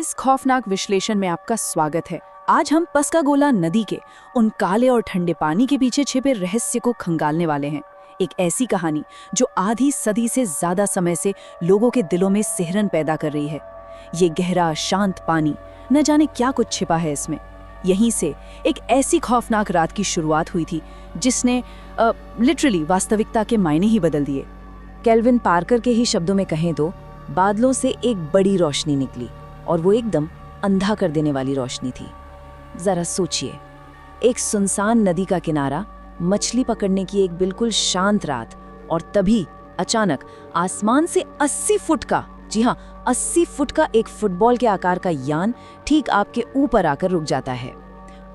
इस खौफनाक विश्लेषण में आपका स्वागत है। आज हम पस्कागोला नदी के उन काले और ठंडे पानी के पीछे छिपे रहस्य को खंगालने वाले हैं। एक ऐसी कहानी जो आधी सदी से ज्यादा समय से लोगों के दिलों में सिहरन पैदा कर रही है। ये गहरा शांत पानी, न जाने क्या कुछ छिपा है इसमें। यहीं से एक ऐसी खौफनाक रात की शुरुआत हुई थी जिसने लिटरली वास्तविकता के मायने ही बदल दिए। केल्विन पार्कर के ही शब्दों में कहें तो बादलों से एक बड़ी रोशनी निकली और वो एकदम अंधा कर देने वाली रोशनी थी। जरा सोचिए, एक सुनसान नदी का किनारा, मछली पकड़ने की एक बिल्कुल शांत रात, और तभी अचानक आसमान से 80 फुट का, जी हाँ 80 फुट का एक फुटबॉल के आकार का यान ठीक आपके ऊपर आकर रुक जाता है।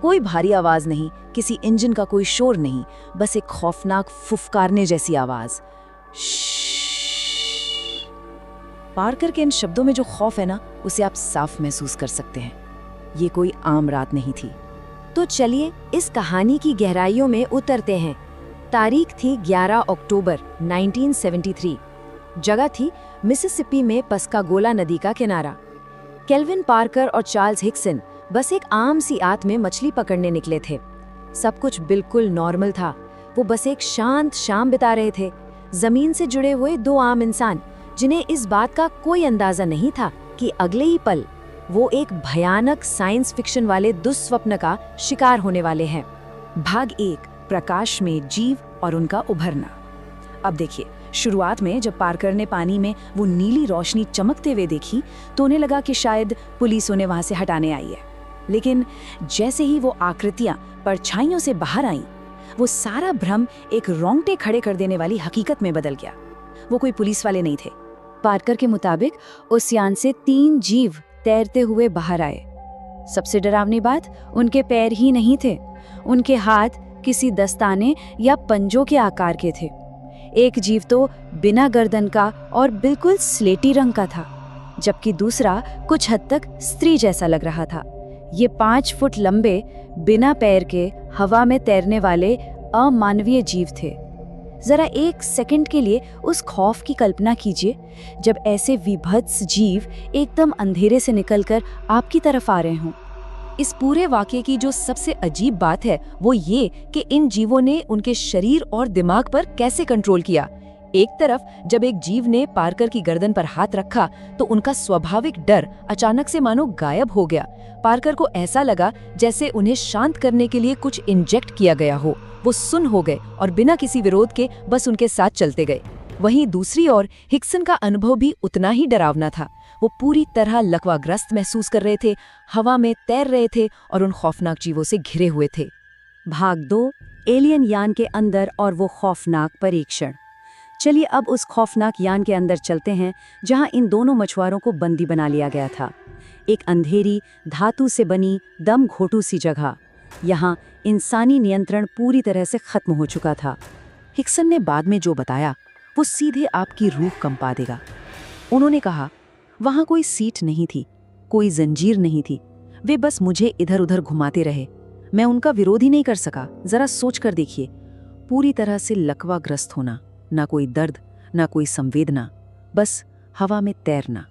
कोई भारी आवाज नहीं, किसी इंजन का कोई शोर नहीं, बस एक खौफनाक फुफकारने जैसी आवाज। पार्कर के इन शब्दों में जो खौफ है ना, उसे आप साफ महसूस कर सकते हैं। ये कोई आम रात नहीं थी। तो चलिए इस कहानी की गहराइयों में उतरते हैं। तारीख थी 11 अक्टूबर 1973। जगह थी मिसिसिपी में पस्कागोला नदी का किनारा। केल्विन पार्कर और चार्ल्स हिक्सन बस एक आम सी आत में मछली पकड़ने निकले थे। सब कुछ बिल्कुल नॉर्मल था। वो बस एक शांत शाम बिता रहे थे। जमीन से जुड़े हुए दो आम इंसान, जिन्हें इस बात का कोई अंदाजा नहीं था कि अगले ही पल वो एक भयानक साइंस फिक्शन वाले दुस्वप्न का शिकार होने वाले हैं। भाग 1, प्रकाश में जीव और उनका उभरना। अब देखिए, शुरुआत में जब पार्कर ने पानी में वो नीली रोशनी चमकते हुए देखी तो उन्हें लगा कि शायद पुलिस उन्हें वहां से हटाने आई है। लेकिन जैसे ही वो आकृतियां परछाइयों से बाहर आईं, वो सारा भ्रम एक रोंगटे खड़े कर देने वाली हकीकत में बदल गया। वो कोई पुलिस वाले नहीं थे। पार्कर के मुताबिक उस यान से 3 जीव तैरते हुए बाहर आए। सबसे डरावनी बात, उनके पैर ही नहीं थे, उनके हाथ किसी दस्ताने या पंजों के आकार के थे। एक जीव तो बिना गर्दन का और बिल्कुल स्लेटी रंग का था, जबकि दूसरा कुछ हद तक स्त्री जैसा लग रहा था। ये 5 फुट लंबे, बिना पैर के, हवा में तैरने वाले अमानवीय जीव थे। जरा एक सेकंड के लिए उस खौफ की कल्पना कीजिए, जब ऐसे विभत्स जीव एकदम अंधेरे से निकलकर आपकी तरफ आ रहे हों। इस पूरे वाकये की जो सबसे अजीब बात है वो ये कि इन जीवों ने उनके शरीर और दिमाग पर कैसे कंट्रोल किया। एक तरफ जब एक जीव ने पार्कर की गर्दन पर हाथ रखा तो उनका स्वाभाविक डर अचानक से मानो गायब हो गया। पार्कर को ऐसा लगा जैसे उन्हें शांत करने के लिए कुछ इंजेक्ट किया गया हो। वो सुन्न हो गए और बिना किसी विरोध के बस उनके साथ चलते गए। वहीं दूसरी ओर हिक्सन का अनुभव भी उतना ही डरावना था। वो पूरी तरह लकवाग्रस्त महसूस कर रहे थे, हवा में तैर रहे थे और उन खौफनाक जीवों से घिरे हुए थे। भाग 2, एलियन यान के अंदर और वो खौफनाक परीक्षण। चलिए अब उस खौफनाक यान के अंदर चलते हैं जहां इन दोनों मछुआरों को बंदी बना लिया गया था। एक अंधेरी, धातु से बनी, दम घोटू सी जगह। यहाँ इंसानी नियंत्रण पूरी तरह से खत्म हो चुका था। हिक्सन ने बाद में जो बताया वो सीधे आपकी रूह कंपा देगा। उन्होंने कहा, वहां कोई सीट नहीं थी, कोई जंजीर नहीं थी। वे बस मुझे इधर उधर घुमाते रहे। मैं उनका विरोध ही नहीं कर सका। जरा सोच कर देखिए, पूरी तरह से लकवाग्रस्त होना, ना कोई दर्द, ना कोई संवेदना, बस हवा में तैरना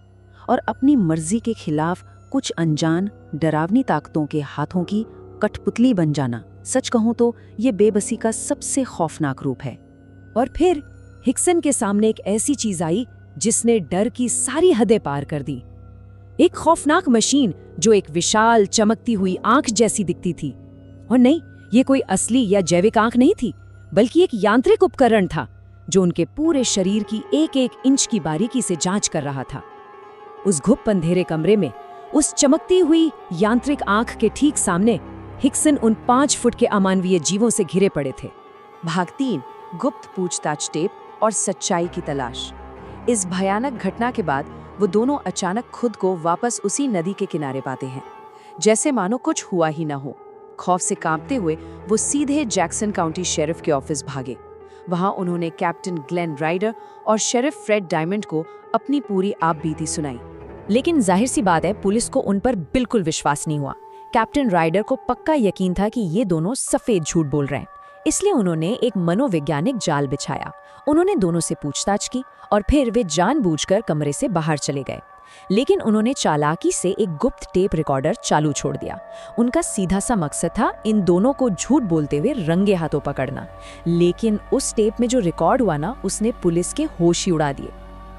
और अपनी मर्जी के खिलाफ कुछ अनजान डरावनी ताकतों के हाथों की कठपुतली बन जाना। सच कहूं तो ये बेबसी का सबसे खौफनाक रूप है। और फिर हिक्सन के सामने एक ऐसी चीज आई जिसने डर की सारी हदें पार कर दी। एक खौफनाक मशीन जो एक विशाल चमकती हुई आंख जैसी दिखती थी। और नहीं, ये कोई असली या जैविक आंख नहीं थी, बल्कि एक यांत्रिक उपकरण था जो उनके पूरे शरीर की एक एक इंच की बारीकी से जांच कर रहा था। उस घुप अंधेरे कमरे में, उस चमकती हुई यांत्रिक आंख के ठीक सामने हिक्सन उन 5 फुट के अमानवीय जीवों से घिरे पड़े थे। भाग 3, गुप्त पूछताछ टेप और सच्चाई की तलाश। इस भयानक घटना के बाद वो दोनों अचानक खुद को वापस उसी नदी के किनारे पाते हैं, जैसे मानो कुछ हुआ ही ना हो। खौफ से कांपते हुए वो सीधे जैक्सन काउंटी शेरिफ के ऑफिस भागे। वहां उन्होंने कैप्टन ग्लेन राइडर और शेरिफ फ्रेड डायमंड को अपनी पूरी आपबीती सुनाई। लेकिन जाहिर सी बात है, पुलिस को उन पर बिल्कुल विश्वास नहीं हुआ। कैप्टन राइडर को पक्का यकीन था कि ये दोनों सफेद झूठ बोल रहे हैं, इसलिए उन्होंने एक मनोवैज्ञानिक जाल बिछाया। उन्होंने दोनों से पूछताछ की और फिर वे जानबूझकर कमरे से बाहर चले गए। लेकिन उन्होंने चालाकी से एक गुप्त टेप रिकॉर्डर चालू छोड़ दिया। उनका सीधा सा मकसद था इन दोनों को झूठ बोलते हुए रंगे हाथों पकड़ना। लेकिन उस टेप में जो रिकॉर्ड हुआ ना, उसने पुलिस के होश ही उड़ा दिए।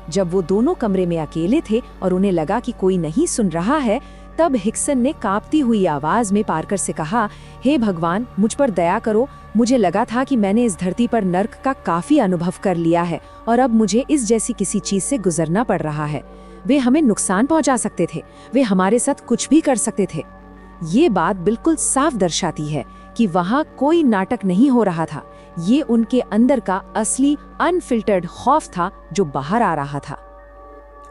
जब वो दोनों कमरे में अकेले थे और उन्हें लगा कि कोई नहीं सुन रहा है, तब हिक्सन ने कांपती हुई आवाज में पार्कर से कहा, हे भगवान, मुझ पर दया करो। मुझे लगा था कि मैंने इस धरती पर नर्क का काफी अनुभव कर लिया है और अब मुझे इस जैसी किसी चीज से गुजरना पड़ रहा है। वे हमें नुकसान पहुंचा सकते थे, वे हमारे साथ कुछ भी कर सकते थे। ये बात बिल्कुल साफ दर्शाती है कि वहाँ कोई नाटक नहीं हो रहा था। ये उनके अंदर का असली अनफिल्टर्ड खौफ था जो बाहर आ रहा था।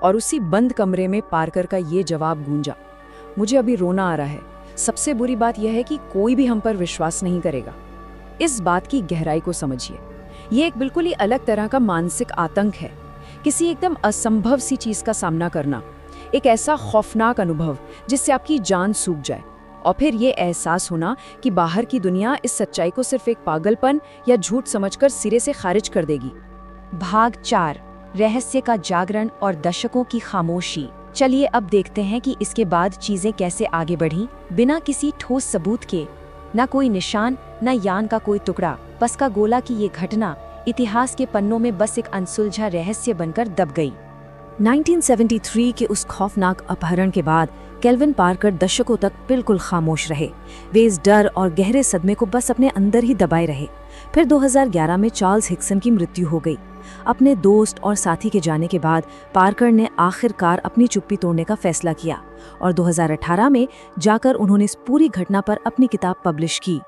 और उसी बंद कमरे में पार्कर का ये जवाब गूंजा, मुझे अभी रोना आ रहा है। सबसे बुरी बात यह है कि कोई भी हम पर विश्वास नहीं करेगा। इस बात की गहराई को समझिए। ये एक बिल्कुल ही अलग तरह का मानसिक आतंक है, किसी एकदम असंभव सी चीज का सामना करना, एक ऐसा खौफनाक अनुभव जिससे आपकी जान सूख जाए, और फिर ये एहसास होना कि बाहर की दुनिया इस सच्चाई को सिर्फ एक पागलपन या झूठ समझकर सिरे से खारिज कर देगी। भाग 4, रहस्य का जागरण और दशकों की खामोशी। चलिए अब देखते हैं कि इसके बाद चीजें कैसे आगे बढ़ीं। बिना किसी ठोस सबूत के, ना कोई निशान, ना यान का कोई टुकड़ा, पस्का गोला की ये घटना इतिहास के पन्नों में बस एक अनसुलझा रहस्य बनकर दब गई। 1973 के उस खौफनाक अपहरण के बाद केल्विन पार्कर दशकों तक बिल्कुल खामोश रहे। वे इस डर और गहरे सदमे को बस अपने अंदर ही दबाए रहे। फिर 2011 में चार्ल्स हिक्सन की मृत्यु हो गई। अपने दोस्त और साथी के जाने के बाद पार्कर ने आखिरकार अपनी चुप्पी तोड़ने का फैसला किया और 2018 में जाकर उन्होंने इस पूरी घटना पर अपनी किताब पब्लिश की।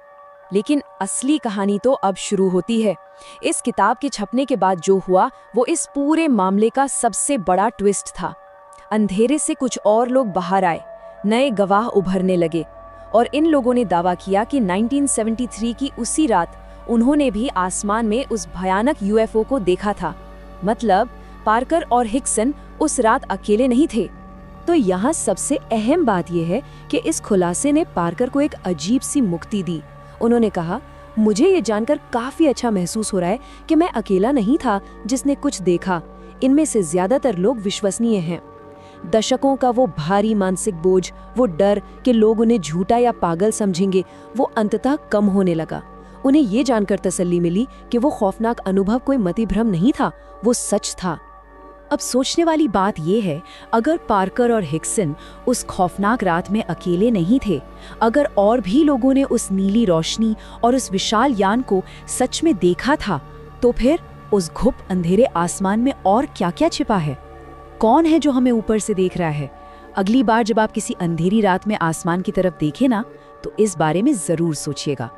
लेकिन असली कहानी तो अब शुरू होती है। इस किताब के छपने के बाद जो हुआ वो इस पूरे मामले का सबसे बड़ा ट्विस्ट था। अंधेरे से कुछ और लोग बाहर आए, नए गवाह उभरने लगे, और इन लोगों ने दावा किया कि 1973 की उसी रात उन्होंने भी आसमान में उस भयानक यूएफओ को देखा था। मतलब पार्कर और हिक्सन उस रात अकेले नहीं थे। तो यहाँ सबसे अहम बात यह है कि इस खुलासे ने पार्कर को एक अजीब सी मुक्ति दी। उन्होंने कहा, मुझे ये जानकर काफी अच्छा महसूस हो रहा है कि मैं अकेला नहीं था जिसने कुछ देखा। इनमें से ज्यादातर लोग विश्वसनीय हैं। दशकों का वो भारी मानसिक बोझ, वो डर कि लोग उन्हें झूठा या पागल समझेंगे, वो अंततः कम होने लगा। उन्हें ये जानकर तसल्ली मिली कि वो खौफनाक अनुभव कोई मतिभ्रम नहीं था, वो सच था। अब सोचने वाली बात यह है, अगर पार्कर और हिक्सन उस खौफनाक रात में अकेले नहीं थे, अगर और भी लोगों ने उस नीली रोशनी और उस विशाल यान को सच में देखा था, तो फिर उस घुप अंधेरे आसमान में और क्या-क्या छिपा है? कौन है जो हमें ऊपर से देख रहा है? अगली बार जब आप किसी अंधेरी रात में आसमान की तरफ देखें ना, तो इस बारे में जरूर सोचिएगा।